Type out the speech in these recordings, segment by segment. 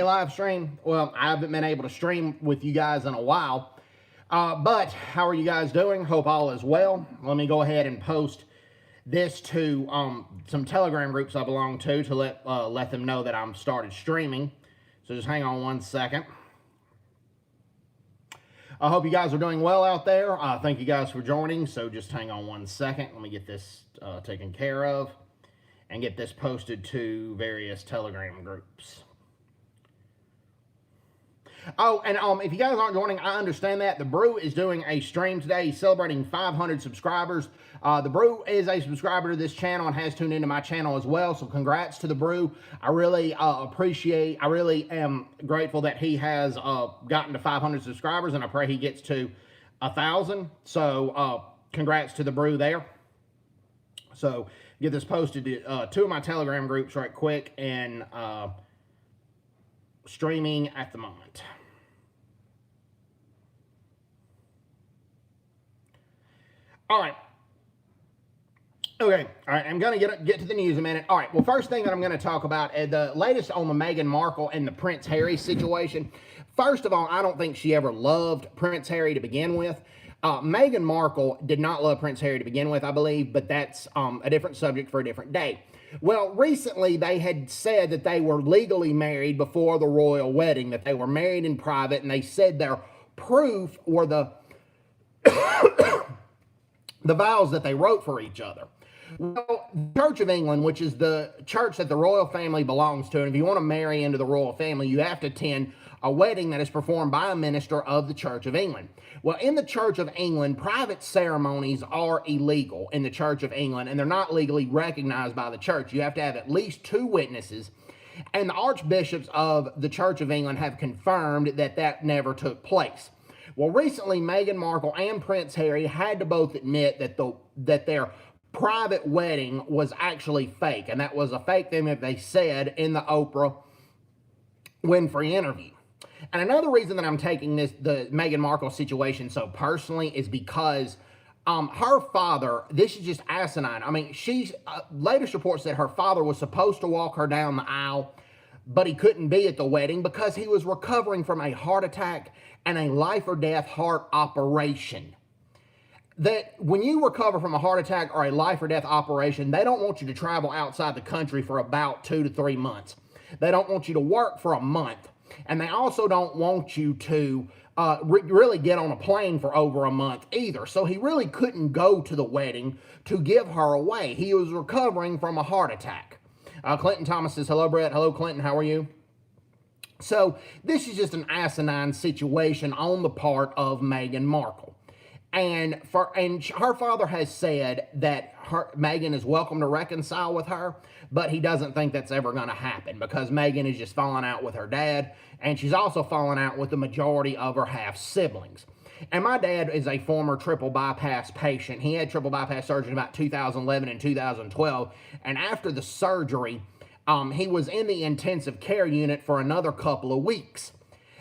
live stream. Well, I haven't been able to stream with you guys in a while. But how are you guys doing? Hope all is well. Let me go ahead and post this to some Telegram groups I belong to let them know that I'm started streaming. So just hang on one second. I hope you guys are doing well out there. Thank you guys for joining. So just hang on one second. Let me get this taken care of and get this posted to various Telegram groups. Oh, and if you guys aren't joining, I understand that. The Brew is doing a stream today. He's celebrating 500 subscribers. The Brew is a subscriber to this channel and has tuned into my channel as well. So congrats to the Brew. I really I really am grateful that he has gotten to 500 subscribers, and I pray he gets to 1,000. So congrats to the Brew there. So get this posted to two of my Telegram groups right quick, and streaming at the moment. All right. Okay. All right. I'm going to get to the news in a minute. All right. Well, first thing that I'm going to talk about is the latest on the Meghan Markle and the Prince Harry situation. First of all, I don't think she ever loved Prince Harry to begin with. Meghan Markle did not love Prince Harry to begin with, I believe, but that's a different subject for a different day. Well, recently they had said that they were legally married before the royal wedding, that they were married in private, and they said their proof were the the vows that they wrote for each other. Well, the Church of England, which is the church that the royal family belongs to, and if you want to marry into the royal family, you have to attend a wedding that is performed by a minister of the Church of England. Well, in the Church of England, private ceremonies are illegal in the Church of England, and they're not legally recognized by the church. You have to have at least 2 witnesses, and the archbishops of the Church of England have confirmed that that never took place. Well, recently, Meghan Markle and Prince Harry had to both admit that their private wedding was actually fake, and that was a fake thing that they said in the Oprah Winfrey interview. And another reason that I'm taking the Meghan Markle situation so personally is because her father, this is just asinine. I mean, latest reports said her father was supposed to walk her down the aisle, but he couldn't be at the wedding because he was recovering from a heart attack and a life-or-death heart operation. That when you recover from a heart attack or a life-or-death operation, they don't want you to travel outside the country for about 2 to 3 months. They don't want you to work for a month. And they also don't want you to really get on a plane for over a month either. So he really couldn't go to the wedding to give her away. He was recovering from a heart attack. Clinton Thomas says, hello, Brett. Hello, Clinton. How are you? So this is just an asinine situation on the part of Meghan Markle. And her father has said that Meghan is welcome to reconcile with her, but he doesn't think that's ever going to happen because Meghan is just falling out with her dad, and she's also falling out with the majority of her half-siblings. And my dad is a former triple bypass patient. He had triple bypass surgery in about 2011 and 2012, and after the surgery, he was in the intensive care unit for another couple of weeks.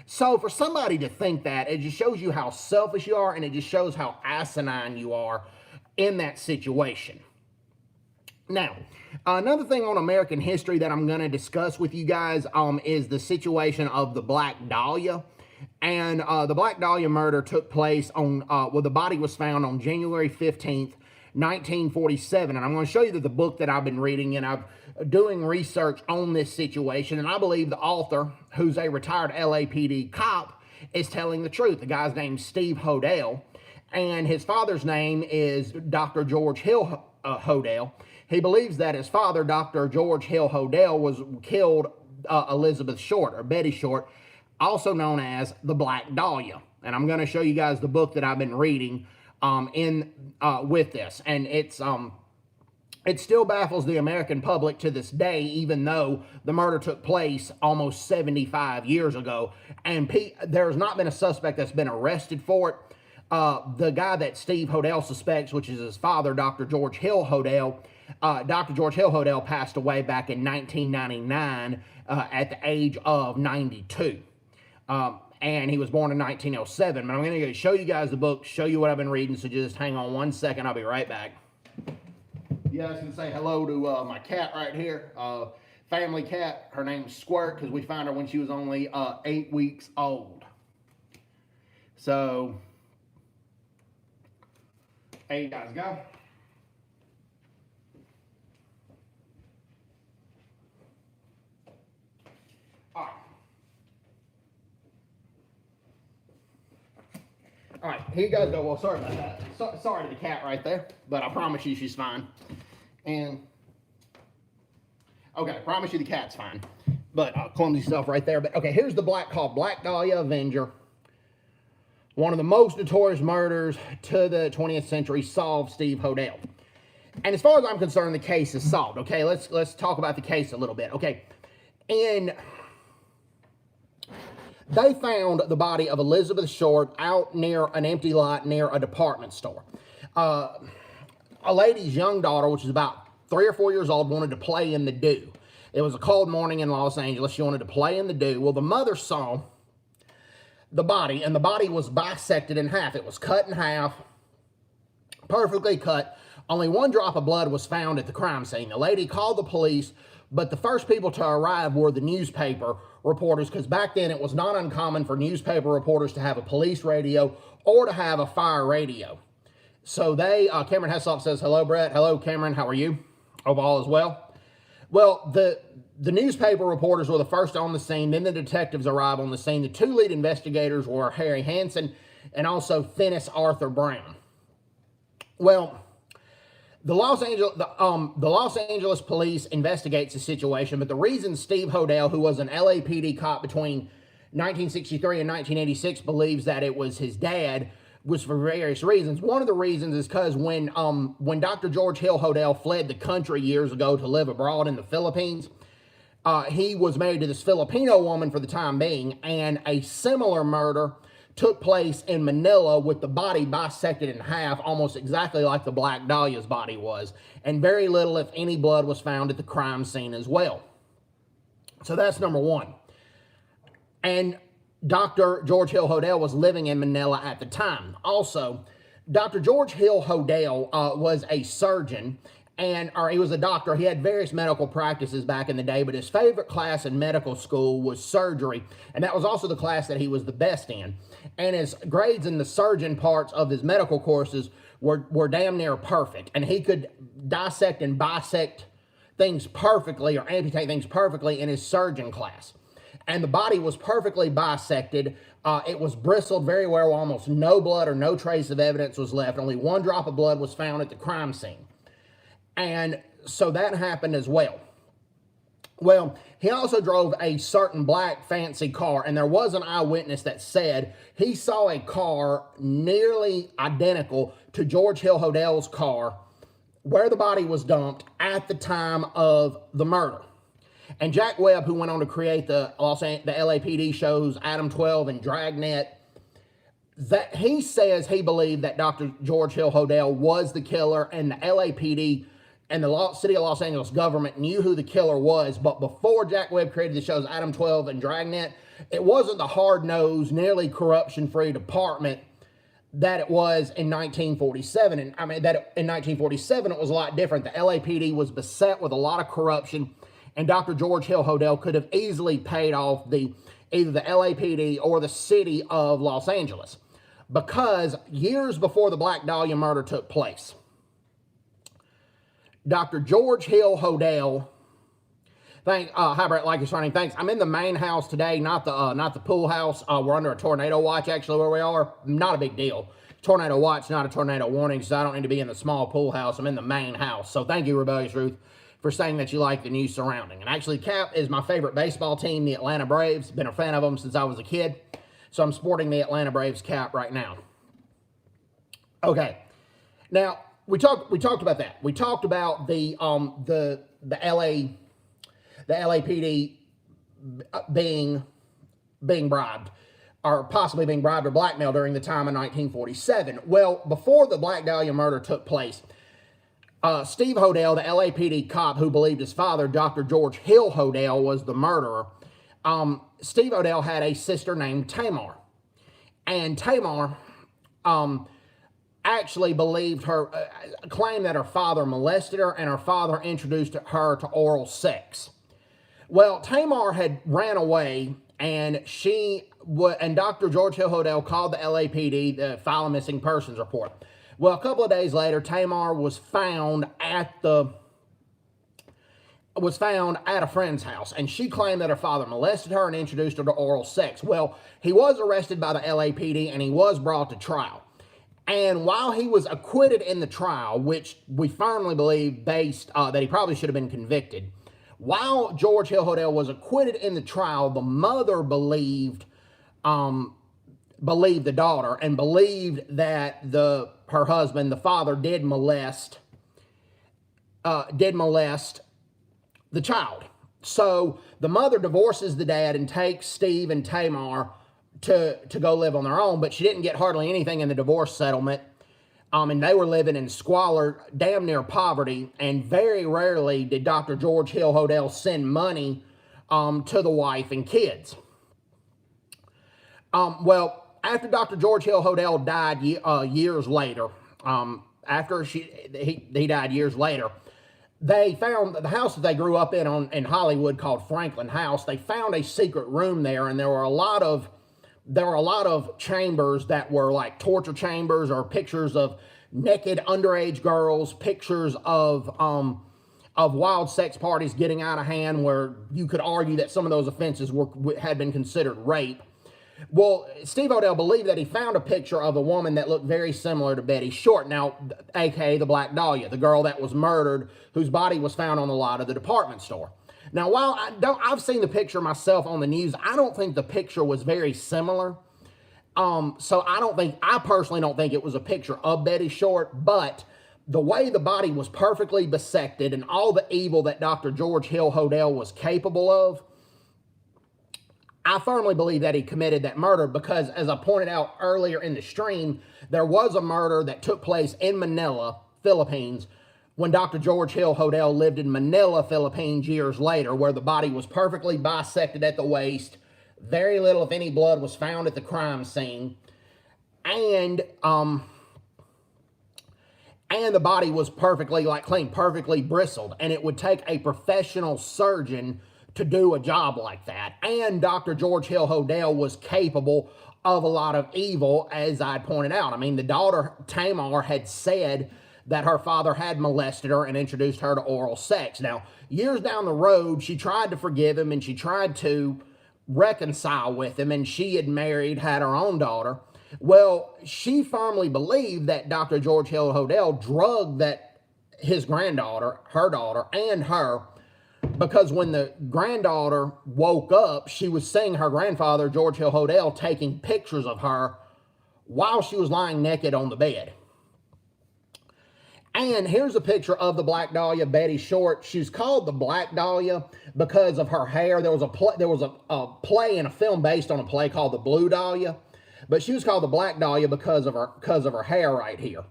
So for somebody to think that, it just shows you how selfish you are, and it just shows how asinine you are in that situation. Now, another thing on American history that I'm going to discuss with you guys is the situation of the Black Dahlia. And the Black Dahlia murder took place on, well, the body was found on January 15th, 1947. And I'm going to show you that the book that I've been reading, and I'm doing research on this situation, and I believe the author, who's a retired LAPD cop, is telling the truth. The guy's name's Steve Hodel, and his father's name is Dr. George Hill Hodel. He believes that his father, Dr. George Hill Hodel, killed Elizabeth Short, or Betty Short, also known as the Black Dahlia. And I'm going to show you guys the book that I've been reading with this. And it still baffles the American public to this day, even though the murder took place almost 75 years ago. And there's not been a suspect that's been arrested for it. The guy that Steve Hodel suspects, which is his father, Dr. George Hill Hodel, Dr. George Hill Hodel passed away back in 1999 at the age of 92. And he was born in 1907. But I'm going to show you guys the book, show you what I've been reading, so just hang on one second. I'll be right back. You guys can say hello to my cat right here. family cat. Her name's Squirt because we found her when she was only 8 weeks old. So, there you guys go. All right, here you guys go. Well, sorry about that. Sorry to the cat right there, but I promise you she's fine. And, okay, I promise you the cat's fine. But clumsy stuff right there. But, okay, here's the Black Dahlia Avenger. One of the most notorious murders to the 20th century, solved, Steve Hodel. And as far as I'm concerned, the case is solved. Okay, let's talk about the case a little bit. Okay, they found the body of Elizabeth Short out near an empty lot near a department store. A lady's young daughter, which is about 3 or 4 years old, wanted to play in the dew. It was a cold morning in Los Angeles. She wanted to play in the dew. Well, the mother saw the body, and the body was bisected in half. It was cut in half, perfectly cut. Only 1 drop of blood was found at the crime scene. The lady called the police, but the first people to arrive were the newspaper reporters, because back then it was not uncommon for newspaper reporters to have a police radio or to have a fire radio. So Cameron Hesselhoff says, hello, Brett. Hello, Cameron. How are you? Hope all is well. Well, the newspaper reporters were the first on the scene. Then the detectives arrived on the scene. The 2 lead investigators were Harry Hansen and also Finis Arthur Brown. Well, the Los Angeles police investigates the situation, but the reason Steve Hodel, who was an LAPD cop between 1963 and 1986, believes that it was his dad was for various reasons. One of the reasons is because when Dr. George Hill Hodel fled the country years ago to live abroad in the Philippines, he was married to this Filipino woman for the time being, and a similar murder took place in Manila with the body bisected in half, almost exactly like the Black Dahlia's body was. And very little, if any, blood was found at the crime scene as well. So that's number one. And Dr. George Hill Hodel was living in Manila at the time. Also, Dr. George Hill Hodel was a surgeon, or he was a doctor. He had various medical practices back in the day, but his favorite class in medical school was surgery, and that was also the class that he was the best in. And his grades in the surgeon parts of his medical courses were damn near perfect, and he could dissect and bisect things perfectly or amputate things perfectly in his surgeon class. And the body was perfectly bisected. It was bristled very well. Almost no blood or no trace of evidence was left. Only 1 drop of blood was found at the crime scene. And so that happened as well. Well, he also drove a certain black fancy car, and there was an eyewitness that said he saw a car nearly identical to George Hill Hodel's car where the body was dumped at the time of the murder. And Jack Webb, who went on to create the LAPD shows Adam 12 and Dragnet, that he says he believed that Dr. George Hill Hodel was the killer, and the LAPD and the city of Los Angeles government knew who the killer was. But before Jack Webb created the shows Adam 12 and Dragnet, it wasn't the hard-nosed, nearly corruption-free department that it was in 1947. And I mean, in 1947, it was a lot different. The LAPD was beset with a lot of corruption, and Dr. George Hill Hodel could have easily paid off either the LAPD or the city of Los Angeles. Because years before the Black Dahlia murder took place, Dr. George Hill Hodel, hi Brett, like your surname, thanks. I'm in the main house today, not the pool house. We're under a tornado watch actually where we are. Not a big deal. Tornado watch, not a tornado warning, so I don't need to be in the small pool house. I'm in the main house. So thank you, Rebellious Ruth, for saying that you like the new surrounding. And actually, Cap is my favorite baseball team, the Atlanta Braves. Been a fan of them since I was a kid. So I'm sporting the Atlanta Braves cap right now. Okay. Now, we talked about that. We talked about the LAPD being bribed, or possibly being bribed or blackmailed during the time of 1947. Well, before the Black Dahlia murder took place, Steve Hodel, the LAPD cop who believed his father, Dr. George Hill Hodel, was the murderer, Steve Hodel had a sister named Tamar. And Tamar actually believed claimed that her father molested her, and her father introduced her to oral sex. Well, Tamar had ran away, and and Dr. George Hill Hodel called the LAPD to file a missing persons report. Well, a couple of days later, Tamar was found at a friend's house, and she claimed that her father molested her and introduced her to oral sex. Well, he was arrested by the LAPD, and he was brought to trial. And while he was acquitted in the trial, which we firmly believe that he probably should have been convicted, while George Hill Hodel was acquitted in the trial, the mother believed the daughter and believed that her husband, the father, did molest the child. So the mother divorces the dad and takes Steve and Tamar to go live on their own, but she didn't get hardly anything in the divorce settlement. And they were living in squalor, damn near poverty, and very rarely did Dr. George Hill Hodel send money to the wife and kids. Well, after Dr. George Hill Hodel died years later, after he died years later, they found the house that they grew up in Hollywood, called Franklin House. They found a secret room there, and there were a lot of chambers that were like torture chambers, or pictures of naked underage girls, pictures of wild sex parties getting out of hand, where you could argue that some of those offenses had been considered rape. Well, Steve Hodel believed that he found a picture of a woman that looked very similar to Betty Short, now, aka the Black Dahlia, the girl that was murdered, whose body was found on the lot of the department store. Now, while I've seen the picture myself on the news, I don't think the picture was very similar. So I personally don't think it was a picture of Betty Short, but the way the body was perfectly bisected and all the evil that Dr. George Hill Hodel was capable of, I firmly believe that he committed that murder, because, as I pointed out earlier in the stream, there was a murder that took place in Manila, Philippines, when Dr. George Hill Hodel lived in Manila, Philippines, years later, where the body was perfectly bisected at the waist. Very little, if any, blood was found at the crime scene. And the body was perfectly, clean, perfectly bristled. And it would take a professional surgeon to do a job like that. And Dr. George Hill Hodel was capable of a lot of evil, as I pointed out. I mean, the daughter, Tamar, had said that her father had molested her and introduced her to oral sex. Now, years down the road, she tried to forgive him, and she tried to reconcile with him, and she had had her own daughter. Well, she firmly believed that Dr. George Hill Hodel drugged his granddaughter, her daughter, and her, because when the granddaughter woke up, she was seeing her grandfather, George Hill Hodel, taking pictures of her while she was lying naked on the bed. And here's a picture of the Black Dahlia, Betty Short. She's called the Black Dahlia because of her hair. There was a play in a film based on a play called The Blue Dahlia, but she was called the Black Dahlia because of her hair right here.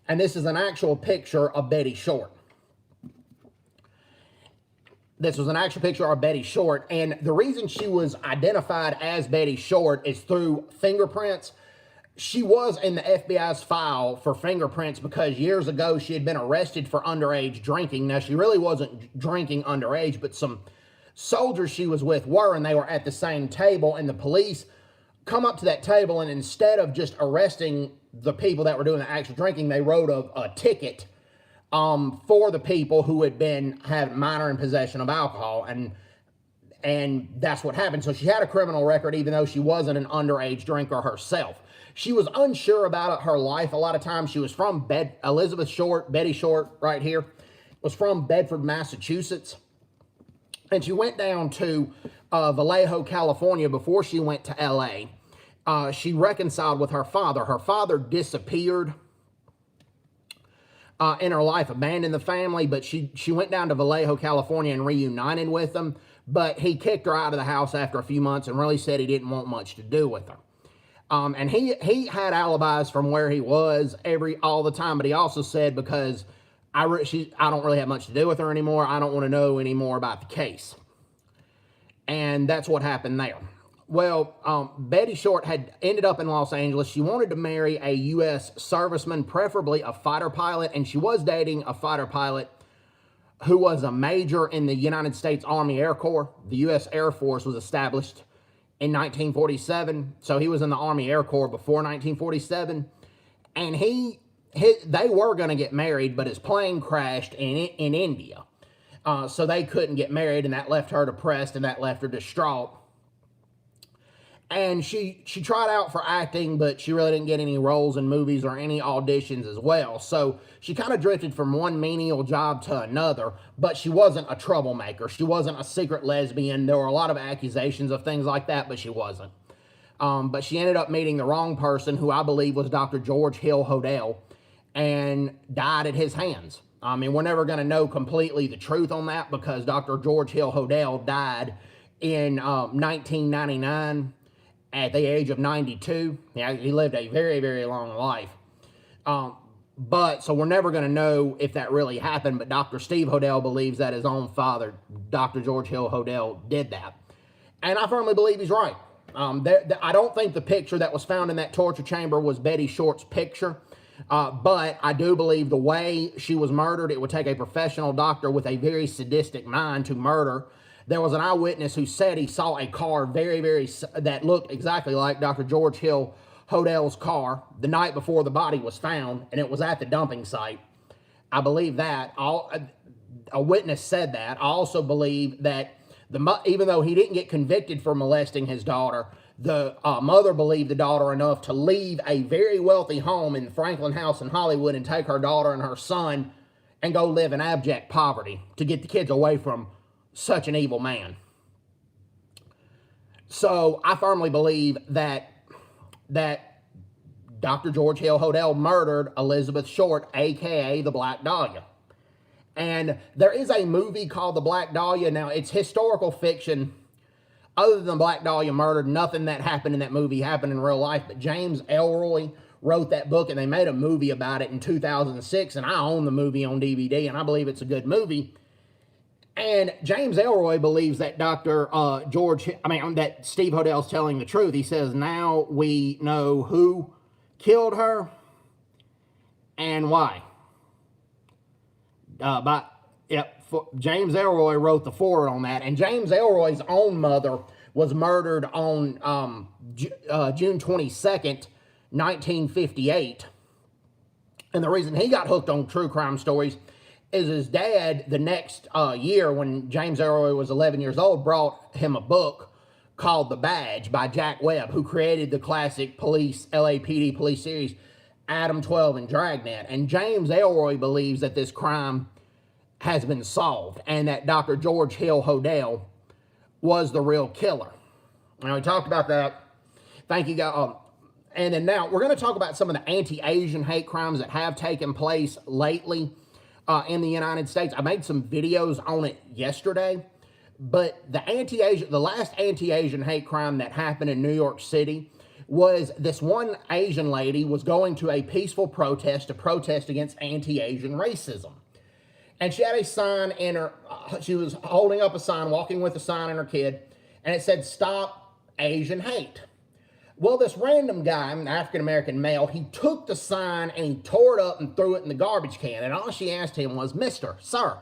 And this is an actual picture of Betty Short. This was an actual picture of Betty Short, and the reason she was identified as Betty Short is through fingerprints. She was in the FBI's file for fingerprints because years ago she had been arrested for underage drinking. Now, she really wasn't drinking underage, but some soldiers she was with were, and they were at the same table, and the police come up to that table, and instead of just arresting the people that were doing the actual drinking, they wrote a ticket for the people who had minor in possession of alcohol, and that's what happened. So she had a criminal record, even though she wasn't an underage drinker herself. She was unsure about her life. A lot of times she was from Elizabeth Short, Betty Short, right here, was from Bedford, Massachusetts. And she went down to Vallejo, California before she went to LA. She reconciled with her father. Her father disappeared in her life, abandoned the family, but she went down to Vallejo, California and reunited with them. But he kicked her out of the house after a few months and really said he didn't want much to do with her. And he had alibis from where he was all the time, but he also said, because I don't really have much to do with her anymore, I don't want to know any more about the case. And that's what happened there. Well, Betty Short had ended up in Los Angeles. She wanted to marry a U.S. serviceman, preferably a fighter pilot, and she was dating a fighter pilot who was a major in the United States Army Air Corps. The U.S. Air Force was established in 1947, so he was in the Army Air Corps before 1947, and they were going to get married, but his plane crashed in India, so they couldn't get married, and that left her depressed, and that left her distraught. And she tried out for acting, but she really didn't get any roles in movies or any auditions as well. So she kind of drifted from one menial job to another, but she wasn't a troublemaker. She wasn't a secret lesbian. There were a lot of accusations of things like that, but she wasn't. But she ended up meeting the wrong person, who I believe was Dr. George Hill Hodel, and died at his hands. I mean, we're never going to know completely the truth on that, because Dr. George Hill Hodel died in 1999. At the age of 92. Yeah, he lived a very, very long life. So we're never going to know if that really happened, but Dr. Steve Hodel believes that his own father, Dr. George Hill Hodel, did that. And I firmly believe he's right. I don't think the picture that was found in that torture chamber was Betty Short's picture, but I do believe the way she was murdered, it would take a professional doctor with a very sadistic mind to murder. There was an eyewitness who said he saw a car that looked exactly like Dr. George Hill Hodel's car the night before the body was found, and it was at the dumping site. I believe that. A witness said that. I also believe that even though he didn't get convicted for molesting his daughter, the mother believed the daughter enough to leave a very wealthy home in the Franklin House in Hollywood and take her daughter and her son and go live in abject poverty to get the kids away from such an evil man. So I firmly believe that Dr. George Hill Hodel murdered Elizabeth Short, aka the Black Dahlia. And there is a movie called The Black Dahlia. Now, it's historical fiction. Other than Black Dahlia murdered, nothing that happened in that movie happened in real life. But James Ellroy wrote that book, and they made a movie about it in 2006. And I own the movie on DVD, and I believe it's a good movie. And James Ellroy believes that that Steve Hodel's telling the truth. He says, now we know who killed her and why. James Ellroy wrote the foreword on that. And James Ellroy's own mother was murdered on June 22nd, 1958. And the reason he got hooked on true crime stories is his dad, the next year, when James Ellroy was 11 years old, brought him a book called The Badge by Jack Webb, who created the classic LAPD police series, Adam 12 and Dragnet. And James Ellroy believes that this crime has been solved and that Dr. George Hill Hodel was the real killer. Now, we talked about that. Thank you, guys. And then now, we're going to talk about some of the anti-Asian hate crimes that have taken place lately in the United States. I made some videos on it yesterday, but the last anti-Asian hate crime that happened in New York City was this one Asian lady was going to a peaceful protest to protest against anti-Asian racism. And she had a sign in her, she was holding up a sign, walking with a sign and her kid, and it said, "Stop Asian Hate." Well, this random guy, an African-American male, he took the sign and he tore it up and threw it in the garbage can. And all she asked him was, "Mister, sir,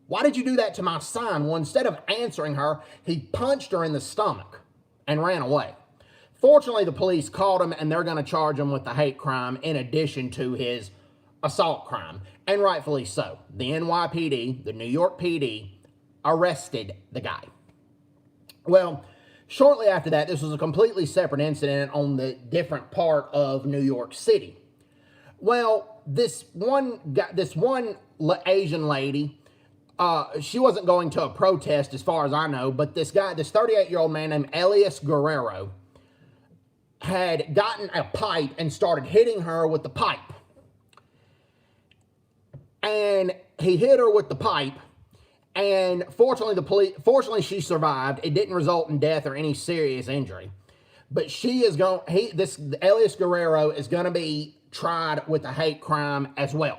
why did you do that to my sign?" Well, instead of answering her, he punched her in the stomach and ran away. Fortunately, the police caught him, and they're going to charge him with the hate crime in addition to his assault crime. And rightfully so. The NYPD, the New York PD, arrested the guy. Well, shortly after that, this was a completely separate incident on the different part of New York City. Well, this one Asian lady, she wasn't going to a protest as far as I know, but this 38-year-old man named Elias Guerrero had gotten a pipe and started hitting her with the pipe. And he hit her with the pipe, and fortunately she survived. It didn't result in death or any serious injury. But this Elias Guerrero is going to be tried with a hate crime as well.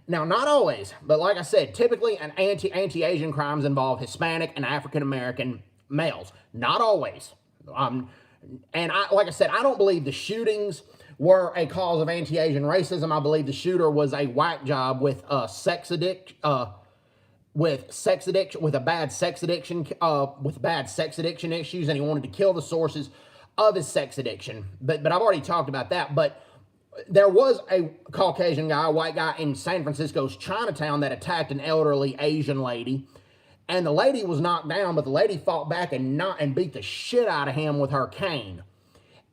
Now, not always, but like I said, typically anti-Asian crimes involve Hispanic and African-American males. Not always. Like I said, I don't believe the shootings were a cause of anti-Asian racism. I believe the shooter was a whack job with sex addiction. with sex addiction, with bad sex addiction issues, and he wanted to kill the sources of his sex addiction. But I've already talked about that. But there was a Caucasian guy, a white guy in San Francisco's Chinatown that attacked an elderly Asian lady, and the lady was knocked down, but the lady fought back and beat the shit out of him with her cane,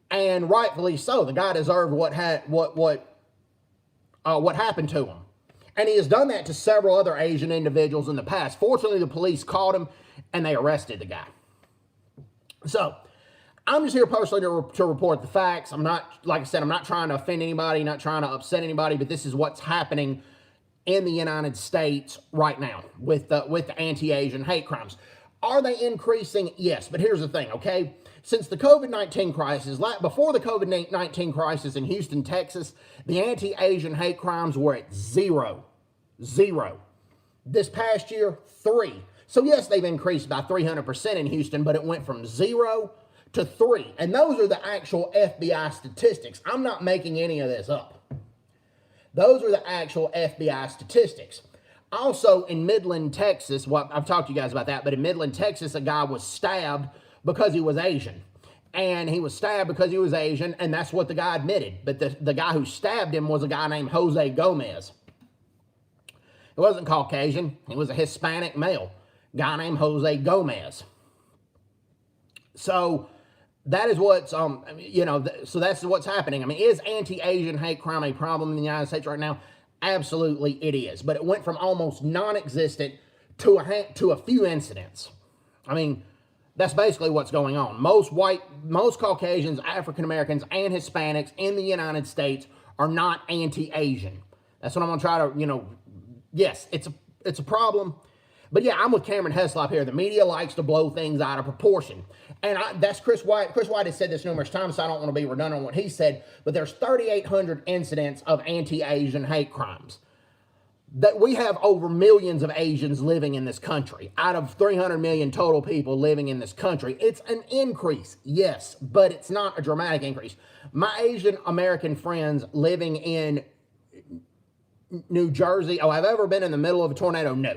and rightfully so. The guy deserved what happened to him. And he has done that to several other Asian individuals in the past. Fortunately, the police caught him, and they arrested the guy. So, I'm just here personally to report the facts. I'm not, like I said, I'm not trying to offend anybody, not trying to upset anybody, but this is what's happening in the United States right now with the anti-Asian hate crimes. Are they increasing? Yes, but here's the thing, okay? Since the COVID-19 crisis, before the COVID-19 crisis in Houston, Texas, the anti-Asian hate crimes were at zero. Zero. This past year, 3. So yes, they've increased by 300% in Houston, but it went from 0 to 3. And those are the actual FBI statistics. I'm not making any of this up. Those are the actual FBI statistics. Also, in Midland, Texas, well, I've talked to you guys about that, but in Midland, Texas, a guy was stabbed because he was Asian. And he was stabbed because he was Asian, and that's what the guy admitted. But the guy who stabbed him was a guy named Jose Gomez. He wasn't Caucasian. He was a Hispanic male. Guy named Jose Gomez. So that is what's, so that's what's happening. I mean, is anti-Asian hate crime a problem in the United States right now? Absolutely it is. But it went from almost non-existent to a few incidents. I mean, that's basically what's going on. Most Caucasians, African Americans, and Hispanics in the United States are not anti-Asian. That's what I'm going to try to, yes, it's a problem. But yeah, I'm with Cameron Heslop here. The media likes to blow things out of proportion. And that's Chris White. Chris White has said this numerous times, so I don't want to be redundant on what he said. But there's 3,800 incidents of anti-Asian hate crimes. That we have over millions of Asians living in this country. Out of 300 million total people living in this country. It's an increase, yes, but it's not a dramatic increase. My Asian American friends living in New Jersey, have I ever been in the middle of a tornado? No.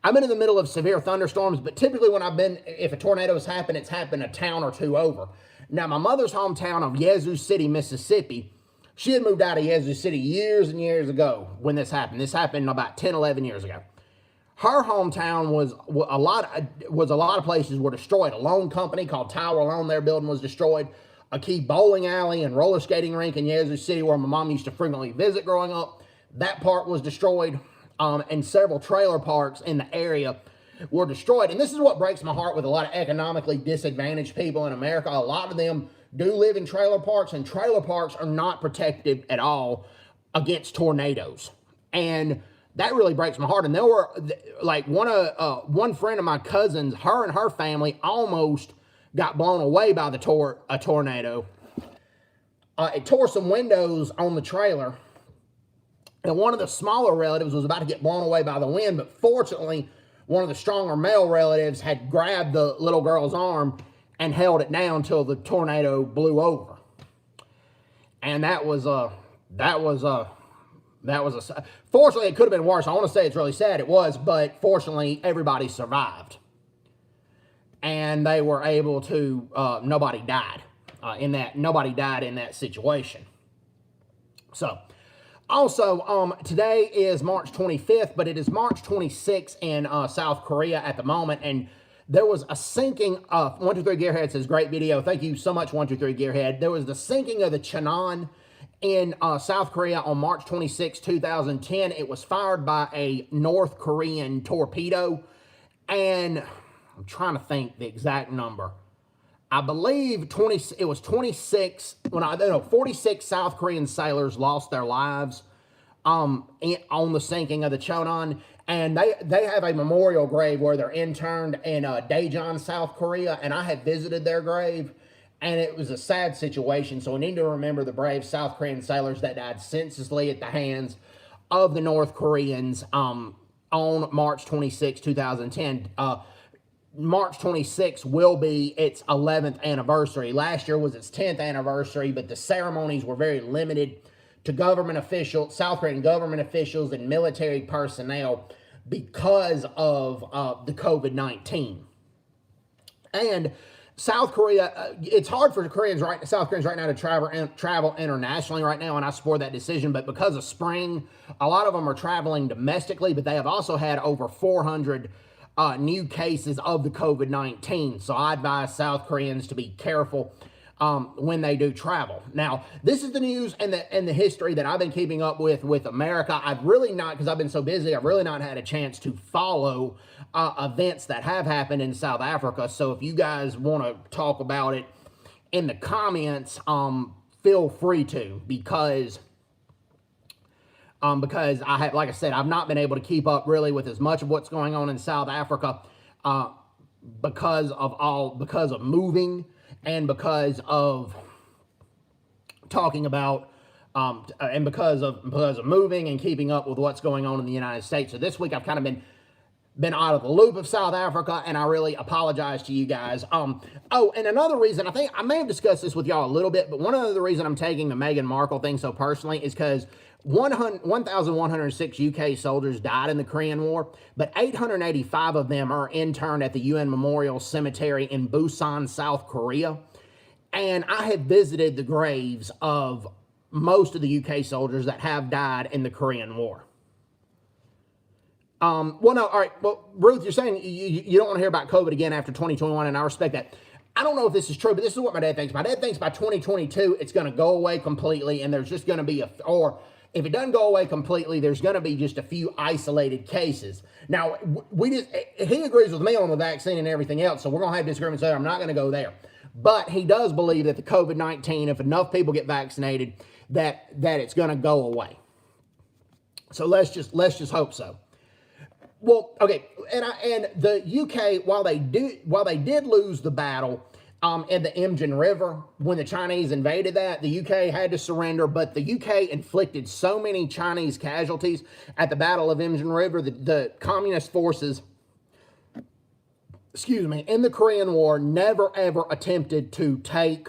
I've been in the middle of severe thunderstorms, but typically when if a tornado has happened, it's happened a town or two over. Now, my mother's hometown of Yazoo City, Mississippi, she had moved out of Yazoo City years and years ago when this happened. This happened about 10, 11 years ago. Her hometown was a lot of places were destroyed. A loan company called Tower Loan, their building was destroyed. A key bowling alley and roller skating rink in Yazoo City where my mom used to frequently visit growing up, that part was destroyed. And several trailer parks in the area were destroyed. And this is what breaks my heart with a lot of economically disadvantaged people in America. A lot of them do live in trailer parks, and trailer parks are not protected at all against tornadoes. And that really breaks my heart. And there were, like, one friend of my cousin's, her and her family almost got blown away by a tornado. It tore some windows on the trailer. And one of the smaller relatives was about to get blown away by the wind, but fortunately, one of the stronger male relatives had grabbed the little girl's arm and held it down until the tornado blew over. And fortunately, it could have been worse. I want to say it's really sad. It was, but fortunately, everybody survived. And they were able to, nobody died in that situation. So, also, today is March 25th, but it is March 26th in South Korea at the moment, and there was a sinking of, 123 Gearhead says, great video. Thank you so much, 123 Gearhead. There was the sinking of the Cheonan in South Korea on March 26, 2010. It was fired by a North Korean torpedo, and I'm trying to think the exact number. I believe 46 South Korean sailors lost their lives on the sinking of the Cheonan, and they have a memorial grave where they're interned in Daejeon, South Korea, and I have visited their grave, and it was a sad situation, so we need to remember the brave South Korean sailors that died senselessly at the hands of the North Koreans on March 26, 2010. March 26th will be its 11th anniversary. Last year was its 10th anniversary, but the ceremonies were very limited to government officials, South Korean government officials and military personnel. because of the COVID-19. And South Korea, it's hard for South Koreans right now to travel internationally right now, and I support that decision. But because of spring, a lot of them are traveling domestically, but they have also had over 400 new cases of the COVID-19. So I advise South Koreans to be careful when they do travel. Now, this is the news and the history that I've been keeping up with America. I've really not, because I've been so busy, I've really not had a chance to follow events that have happened in South Africa. So if you guys want to talk about it in the comments, feel free to, because I have, like I said, I've not been able to keep up really with as much of what's going on in South Africa because of moving and because of talking about and because of moving and keeping up with what's going on in the United States. So this week I've kind of been out of the loop of South Africa, and I really apologize to you guys. Oh, and another reason, I think I may have discussed this with y'all a little bit, but one of the reasons I'm taking the Meghan Markle thing so personally is because 1,106 UK soldiers died in the Korean War, but 885 of them are interned at the UN Memorial Cemetery in Busan, South Korea. And I have visited the graves of most of the UK soldiers that have died in the Korean War. Well, no, all right. Well, Ruth, you're saying you don't want to hear about COVID again after 2021, and I respect that. I don't know if this is true, but this is what my dad thinks. My dad thinks by 2022, it's going to go away completely, and there's just going to be or if it doesn't go away completely, there's going to be just a few isolated cases. Now, he agrees with me on the vaccine and everything else, so we're going to have disagreements there. I'm not going to go there. But he does believe that the COVID-19, if enough people get vaccinated, that it's going to go away. So let's just hope so. Well, okay, and the UK, while they did lose the battle in the Imjin River when the Chinese invaded that, the UK had to surrender. But the UK inflicted so many Chinese casualties at the Battle of Imjin River, the communist forces, in the Korean War never ever attempted to take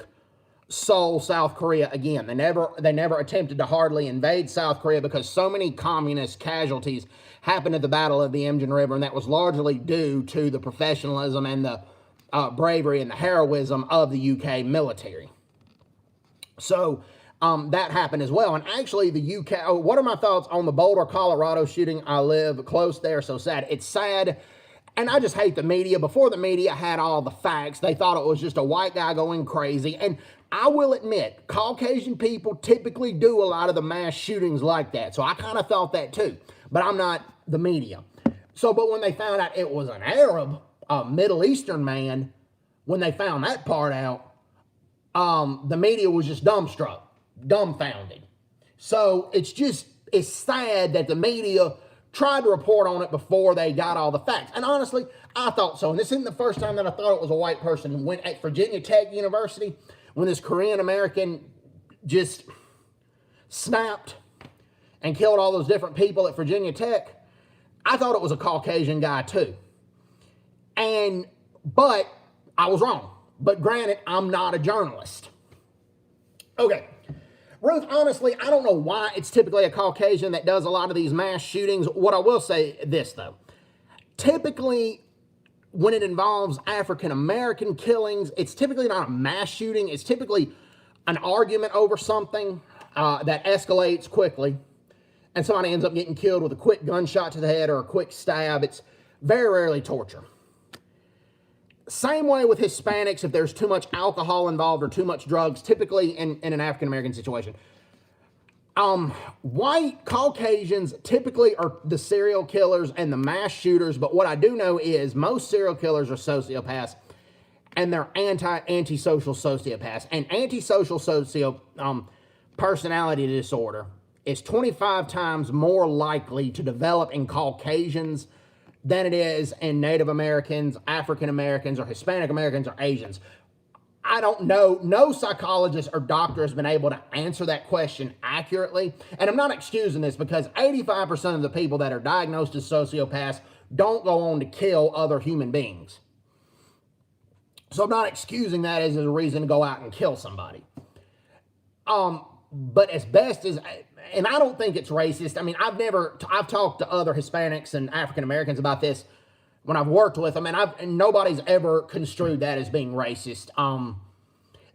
Seoul, South Korea again. They never attempted to hardly invade South Korea because so many communist casualties happened at the Battle of the Imjin River, and that was largely due to the professionalism and the bravery and the heroism of the UK military. So that happened as well. And actually the UK, what are my thoughts on the Boulder, Colorado shooting? I live close there, so sad. It's sad. And I just hate the media. Before the media had all the facts, they thought it was just a white guy going crazy. And I will admit, Caucasian people typically do a lot of the mass shootings like that. So I kind of thought that too. But I'm not the media. So, but when they found out it was an Arab, a Middle Eastern man, when they found that part out, the media was just dumbfounded. So it's sad that the media tried to report on it before they got all the facts. And honestly, I thought so. And this isn't the first time that I thought it was a white person. When at Virginia Tech University, when this Korean American just snapped and killed all those different people at Virginia Tech, I thought it was a Caucasian guy too. But I was wrong. But granted, I'm not a journalist. Okay. Ruth, honestly, I don't know why it's typically a Caucasian that does a lot of these mass shootings. What I will say this, though. Typically, when it involves African-American killings, it's typically not a mass shooting. It's typically an argument over something that escalates quickly, and somebody ends up getting killed with a quick gunshot to the head or a quick stab. It's very rarely torture. Same way with Hispanics, if there's too much alcohol involved or too much drugs, typically in an African-American situation. White Caucasians typically are the serial killers and the mass shooters, but what I do know is most serial killers are sociopaths, and they're antisocial sociopaths. And antisocial personality disorder is 25 times more likely to develop in Caucasians than it is in Native Americans, African Americans, or Hispanic Americans, or Asians. I don't know. No psychologist or doctor has been able to answer that question accurately. And I'm not excusing this because 85% of the people that are diagnosed as sociopaths don't go on to kill other human beings. So I'm not excusing that as a reason to go out and kill somebody. But as best as, and I don't think it's racist. I mean, I've talked to other Hispanics and African Americans about this when I've worked with them, and nobody's ever construed that as being racist.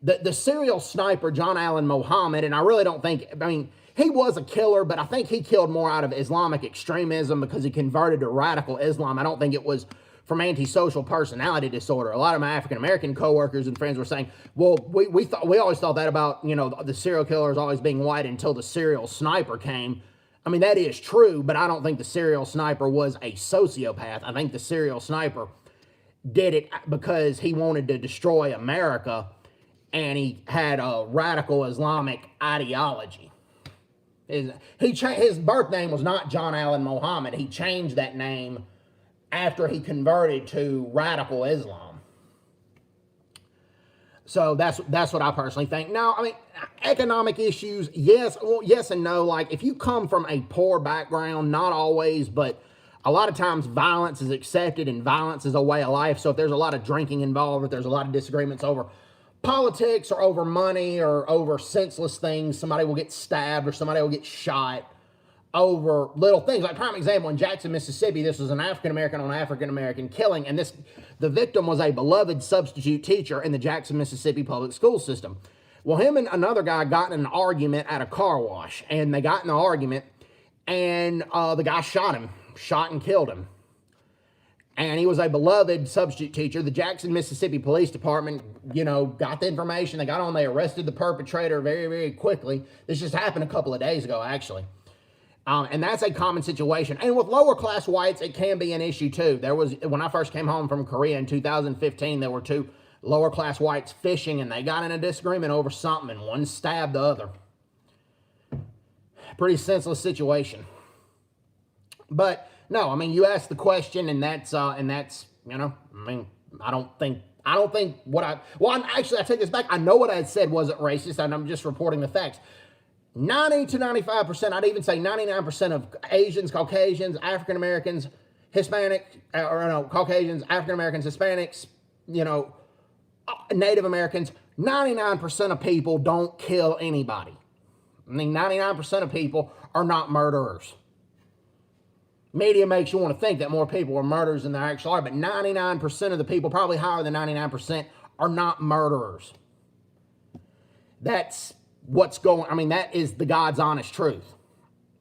The serial sniper, John Allen Muhammad, and I really don't think, I mean, he was a killer, but I think he killed more out of Islamic extremism because he converted to radical Islam. I don't think it was from antisocial personality disorder. A lot of my African-American coworkers and friends were saying, well, we always thought that about, you know, the serial killers always being white until the serial sniper came. I mean, that is true, but I don't think the serial sniper was a sociopath. I think the serial sniper did it because he wanted to destroy America, and he had a radical Islamic ideology. His birth name was not John Allen Muhammad. He changed that name after he converted to radical Islam. So that's what I personally think. Now, I mean, economic issues, yes and no. Like, if you come from a poor background, not always, but a lot of times violence is accepted and violence is a way of life. So if there's a lot of drinking involved, if there's a lot of disagreements over politics or over money or over senseless things, somebody will get stabbed or somebody will get shot over little things. Like, prime example, in Jackson, Mississippi, this was an African-American on African-American killing, and the victim was a beloved substitute teacher in the Jackson, Mississippi public school system. Well, him and another guy got in an argument at a car wash, and they got in an argument, and the guy shot and killed him. And he was a beloved substitute teacher. The Jackson, Mississippi Police Department, you know, got the information. They got on, they arrested the perpetrator very, very quickly. This just happened a couple of days ago, actually. And that's a common situation. And with lower class whites, it can be an issue too. When I first came home from Korea in 2015, there were two lower class whites fishing, and they got in a disagreement over something, and one stabbed the other. Pretty senseless situation. But no, I mean, you asked the question, and that's you know, I mean, I don't think actually, I take this back. I know what I had said wasn't racist, and I'm just reporting the facts. 90 to 95%, I'd even say 99% of Asians, Caucasians, African-Americans, Hispanic, Caucasians, African-Americans, Hispanics, you know, Native Americans, 99% of people don't kill anybody. I mean, 99% of people are not murderers. Media makes you want to think that more people are murderers than there actually are, but 99% of the people, probably higher than 99%, are not murderers. That's what's going, I mean, that is the God's honest truth.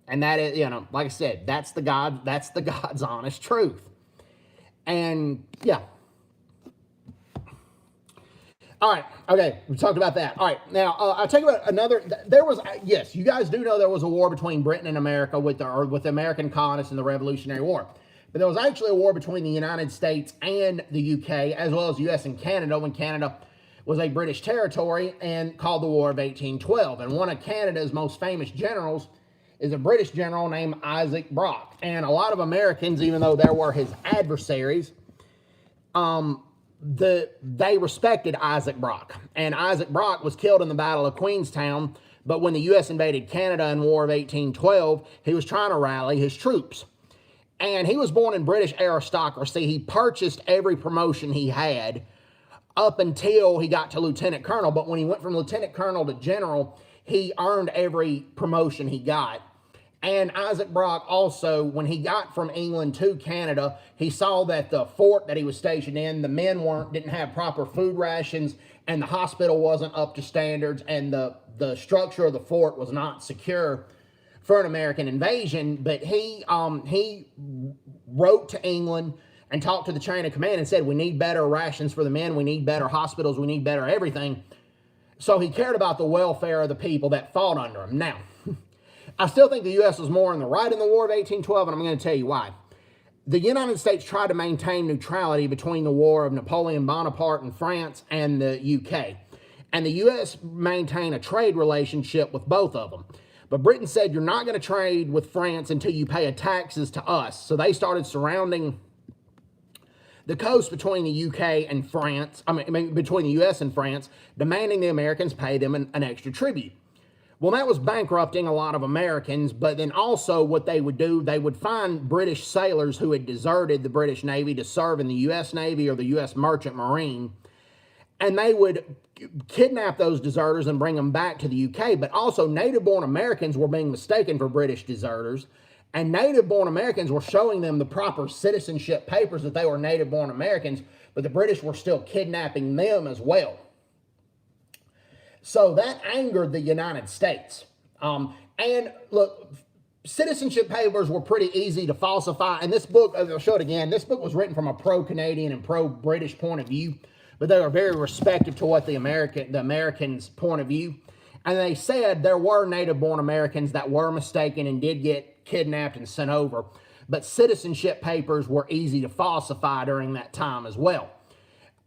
And that is, you know, like I said, that's the God's honest truth. And yeah. All right, okay, we talked about that. All right, now I'll talk about another. Yes, you guys do know there was a war between Britain and America with the American colonists in the Revolutionary War. But there was actually a war between the United States and the UK, as well as US and Canada, when Canada was a British territory, and called the War of 1812. And one of Canada's most famous generals is a British general named Isaac Brock. And a lot of Americans, even though they were his adversaries, they respected Isaac Brock. And Isaac Brock was killed in the Battle of Queenstown, but when the U.S. invaded Canada in War of 1812, he was trying to rally his troops. And he was born in British aristocracy. He purchased every promotion he had up until he got to lieutenant colonel. But when he went from lieutenant colonel to general, he earned every promotion he got. And Isaac Brock also, when he got from England to Canada, he saw that the fort that he was stationed in, the men didn't have proper food rations, and the hospital wasn't up to standards, and the structure of the fort was not secure for an American invasion. But he wrote to England and talked to the chain of command and said, we need better rations for the men, we need better hospitals, we need better everything. So he cared about the welfare of the people that fought under him. Now, I still think the U.S. was more in the right in the War of 1812, and I'm going to tell you why. The United States tried to maintain neutrality between the War of Napoleon Bonaparte and France and the UK. And the U.S. maintained a trade relationship with both of them. But Britain said, you're not going to trade with France until you pay taxes to us. So they started surrounding the coast between the UK and France, between the U.S. and France, demanding the Americans pay them an extra tribute. Well, that was bankrupting a lot of Americans, but then also what they would do, they would find British sailors who had deserted the British Navy to serve in the U.S. Navy or the U.S. Merchant Marine, and they would kidnap those deserters and bring them back to the UK, but also native-born Americans were being mistaken for British deserters, and native-born Americans were showing them the proper citizenship papers that they were native-born Americans, but the British were still kidnapping them as well. So that angered the United States. And look, citizenship papers were pretty easy to falsify, and this book, as I'll show it again, this book was written from a pro-Canadian and pro-British point of view, but they were very respectful to what the Americans' point of view. And they said there were native-born Americans that were mistaken and did get kidnapped and sent over, but citizenship papers were easy to falsify during that time as well.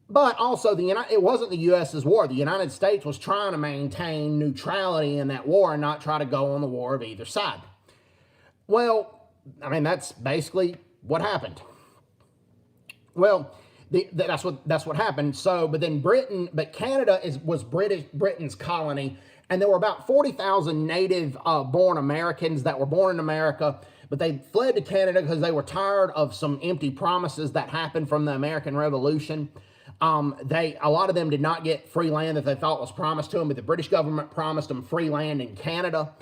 But also, it wasn't the U.S.'s war. The United States was trying to maintain neutrality in that war and not try to go on the war of either side. Well, I mean, that's basically what happened. Well, that's what happened. So, but then Canada was Britain's colony, and there were about 40,000 native-born Americans that were born in America, but they fled to Canada because they were tired of some empty promises that happened from the American Revolution. A lot of them did not get free land that they thought was promised to them, but the British government promised them free land in Canada.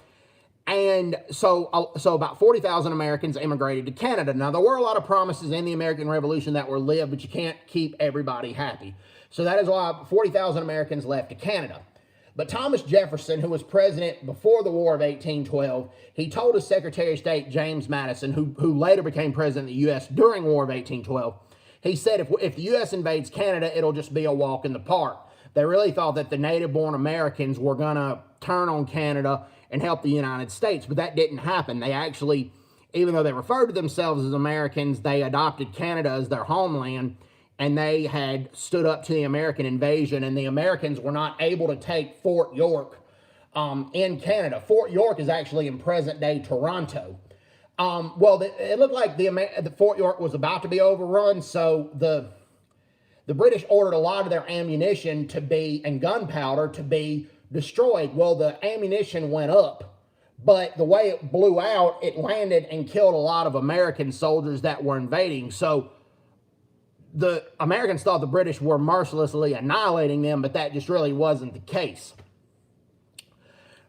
And so about 40,000 Americans immigrated to Canada. Now, there were a lot of promises in the American Revolution that were lived, but you can't keep everybody happy. So that is why 40,000 Americans left to Canada. But Thomas Jefferson, who was president before the War of 1812, he told his Secretary of State, James Madison, who later became president of the U.S. during War of 1812, he said, if the U.S. invades Canada, it'll just be a walk in the park. They really thought that the native-born Americans were going to turn on Canada and help the United States, but that didn't happen. They actually, even though they referred to themselves as Americans, they adopted Canada as their homeland, and they had stood up to the American invasion, and the Americans were not able to take Fort York in Canada. Fort York is actually in present-day Toronto. Well, it looked like the Fort York was about to be overrun, so the British ordered a lot of their ammunition and gunpowder to be destroyed. Well, the ammunition went up, but the way it blew out, it landed and killed a lot of American soldiers that were invading. So the Americans thought the British were mercilessly annihilating them, but that just really wasn't the case.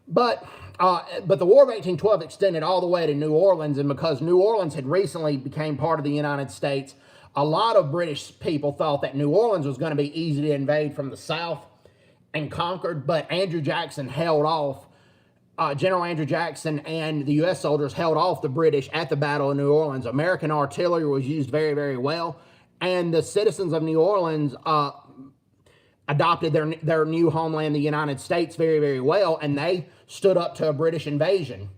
But the War of 1812 extended all the way to New Orleans, and because New Orleans had recently became part of the United States, a lot of British people thought that New Orleans was going to be easy to invade from the south and conquered, but Andrew Jackson held off. General Andrew Jackson and the U.S. soldiers held off the British at the Battle of New Orleans. American artillery was used very, very well, and the citizens of New Orleans adopted their new homeland, the United States, very, very well, and they stood up to a British invasion.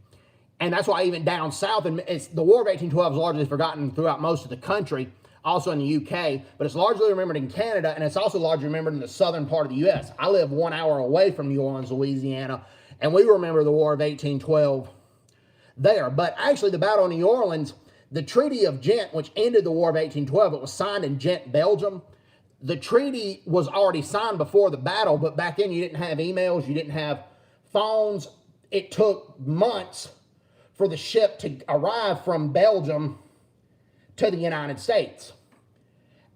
And that's why even down south, and the War of 1812 is largely forgotten throughout most of the country, also in the UK, but it's largely remembered in Canada, and it's also largely remembered in the southern part of the U.S. I live 1 hour away from New Orleans, Louisiana, and we remember the War of 1812 there. But actually, the Battle of New Orleans, the Treaty of Ghent, which ended the War of 1812, it was signed in Ghent, Belgium. The treaty was already signed before the battle, but back then you didn't have emails, you didn't have phones. It took months for the ship to arrive from Belgium to the United States.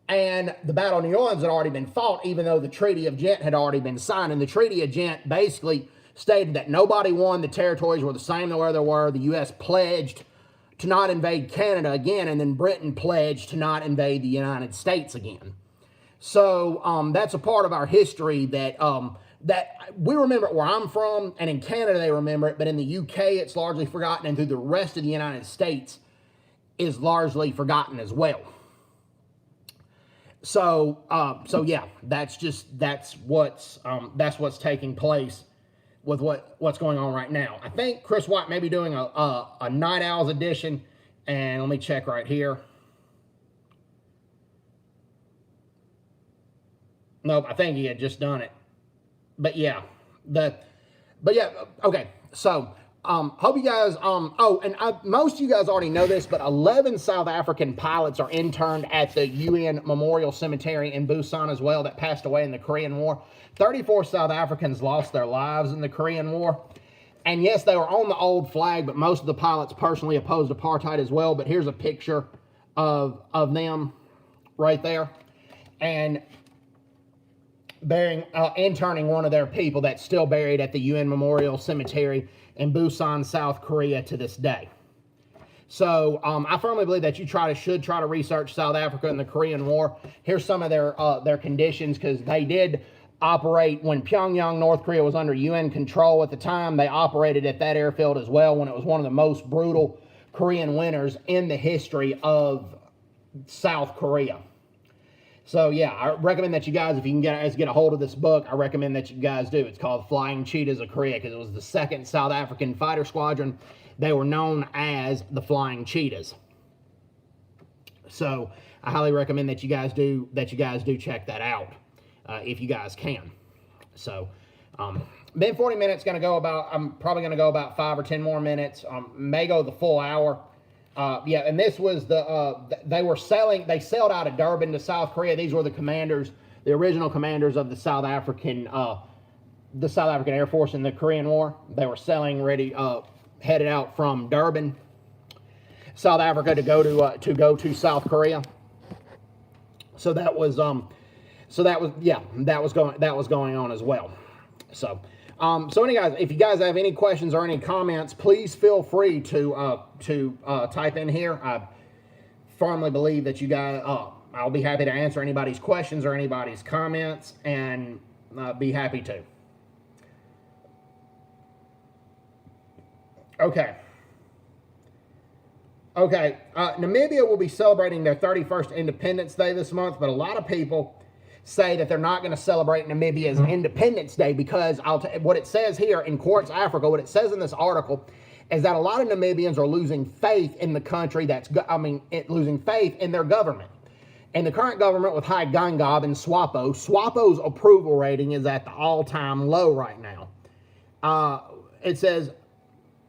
And the Battle of New Orleans had already been fought, even though the Treaty of Ghent had already been signed. And the Treaty of Ghent basically stated that nobody won, the territories were the same where they were. The U.S. pledged to not invade Canada again, and then Britain pledged to not invade the United States again. So that's a part of our history that we remember it where I'm from, and in Canada they remember it, but in the UK it's largely forgotten, and through the rest of the United States is largely forgotten as well. So yeah, that's what's taking place with what's going on right now. I think Chris White may be doing a Night Owls edition, and let me check right here. Nope, I think he had just done it. But yeah, okay. So, hope you guys, most of you guys already know this, but 11 South African pilots are interned at the UN Memorial Cemetery in Busan as well that passed away in the Korean War. 34 South Africans lost their lives in the Korean War. And yes, they were on the old flag, but most of the pilots personally opposed apartheid as well. But here's a picture of them right there. And interning one of their people that's still buried at the UN Memorial Cemetery in Busan, South Korea to this day. So I firmly believe that you should try to research South Africa and the Korean War. Here's some of their conditions, because they did operate when Pyongyang, North Korea was under UN control at the time. They operated at that airfield as well when it was one of the most brutal Korean winters in the history of South Korea. So yeah, I recommend that you guys, if you can get a hold of this book, I recommend that you guys do. It's called Flying Cheetahs of Korea, because it was the 2nd South African Fighter Squadron. They were known as the Flying Cheetahs. So I highly recommend that you guys do check that out if you guys can. So been 40 minutes. I'm probably gonna go about 5 or 10 more minutes. May go the full hour. Yeah, and this was they sailed out of Durban to South Korea. These were the commanders, the original commanders of the South African Air Force in the Korean War. They were headed out from Durban, South Africa, to go to South Korea. So that was going on as well. So anyway, guys, if you guys have any questions or any comments, please feel free to type in here. I firmly believe that you guys, I'll be happy to answer anybody's questions or anybody's comments, and be happy to. Okay. Namibia will be celebrating their 31st Independence Day this month, but a lot of people say that they're not going to celebrate Namibia's Independence Day, because what it says here in Quartz Africa, what it says in this article, is that a lot of Namibians are losing faith in the country. Losing faith in their government. And the current government with High Geingob and SWAPO's approval rating is at the all-time low right now. It says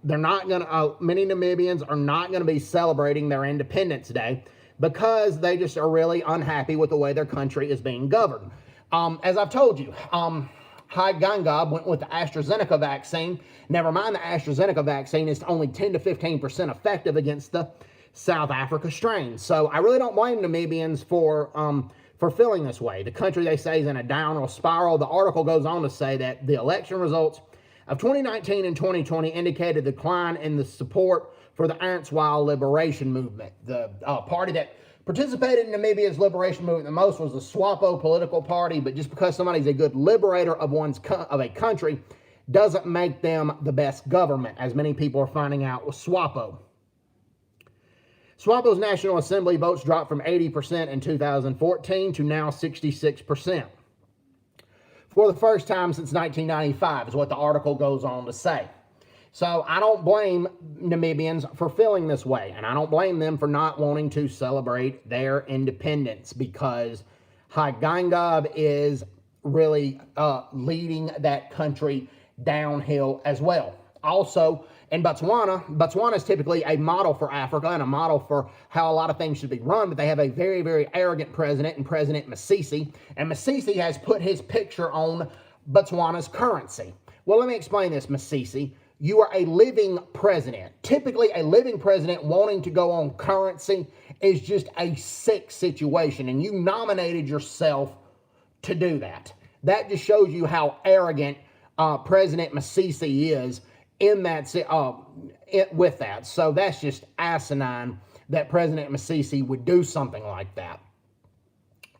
they're not going to, many Namibians are not going to be celebrating their Independence Day because they just are really unhappy with the way their country is being governed. As I've told you, High Geingob went with the AstraZeneca vaccine. Never mind the AstraZeneca vaccine is only 10 to 15% effective against the South Africa strain. So I really don't blame Namibians for feeling this way. The country, they say, is in a downward spiral. The article goes on to say that the election results of 2019 and 2020 indicated a decline in the support for the Arntswile Liberation Movement. The party that participated in Namibia's liberation movement the most was the SWAPO political party, but just because somebody's a good liberator of a country doesn't make them the best government, as many people are finding out with SWAPO. SWAPO's National Assembly votes dropped from 80% in 2014 to now 66%. For the first time since 1995 is what the article goes on to say. So I don't blame Namibians for feeling this way, and I don't blame them for not wanting to celebrate their independence, because High Geingob is really leading that country downhill as well. Also, in Botswana is typically a model for Africa and a model for how a lot of things should be run, but they have a very, very arrogant president, and President Masisi, and Masisi has put his picture on Botswana's currency. Well, let me explain this, Masisi. You are a living president. Typically, a living president wanting to go on currency is just a sick situation, and you nominated yourself to do that. That just shows you how arrogant President Masisi is in that with that. So that's just asinine that President Masisi would do something like that.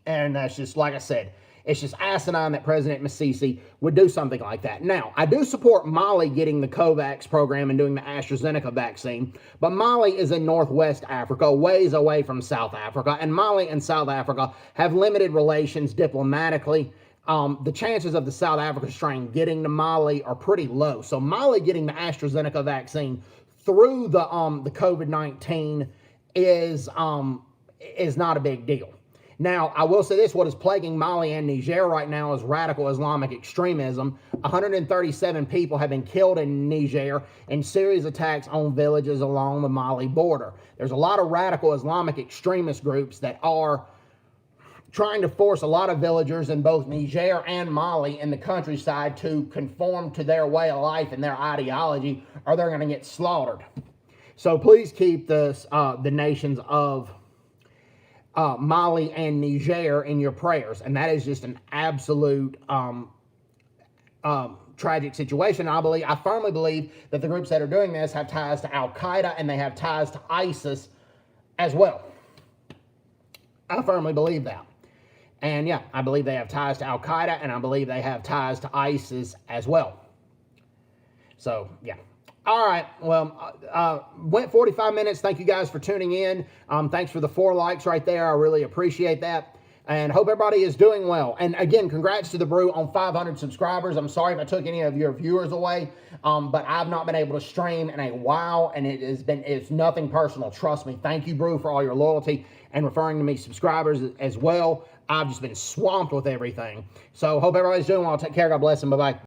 And that's just, like I said, it's just asinine that President Masisi would do something like that. Now, I do support Mali getting the COVAX program and doing the AstraZeneca vaccine, but Mali is in Northwest Africa, ways away from South Africa, and Mali and South Africa have limited relations diplomatically. The chances of the South Africa strain getting to Mali are pretty low. So Mali getting the AstraZeneca vaccine through the COVID-19 is not a big deal. Now, I will say this, what is plaguing Mali and Niger right now is radical Islamic extremism. 137 people have been killed in Niger in series attacks on villages along the Mali border. There's a lot of radical Islamic extremist groups that are trying to force a lot of villagers in both Niger and Mali in the countryside to conform to their way of life and their ideology, or they're going to get slaughtered. So please keep the nations of Mali and Niger in your prayers. And that is just an absolute tragic situation. I firmly believe that the groups that are doing this have ties to Al-Qaeda and they have ties to ISIS as well. I firmly believe that. And yeah, I believe they have ties to Al-Qaeda and I believe they have ties to ISIS as well. So, yeah. All right. Well, went 45 minutes. Thank you guys for tuning in. Thanks for the 4 likes right there. I really appreciate that. And hope everybody is doing well. And again, congrats to the Brew on 500 subscribers. I'm sorry if I took any of your viewers away, but I've not been able to stream in a while, and it's nothing personal. Trust me. Thank you, Brew, for all your loyalty and referring to me subscribers as well. I've just been swamped with everything. So hope everybody's doing well. Take care. God bless and bye-bye.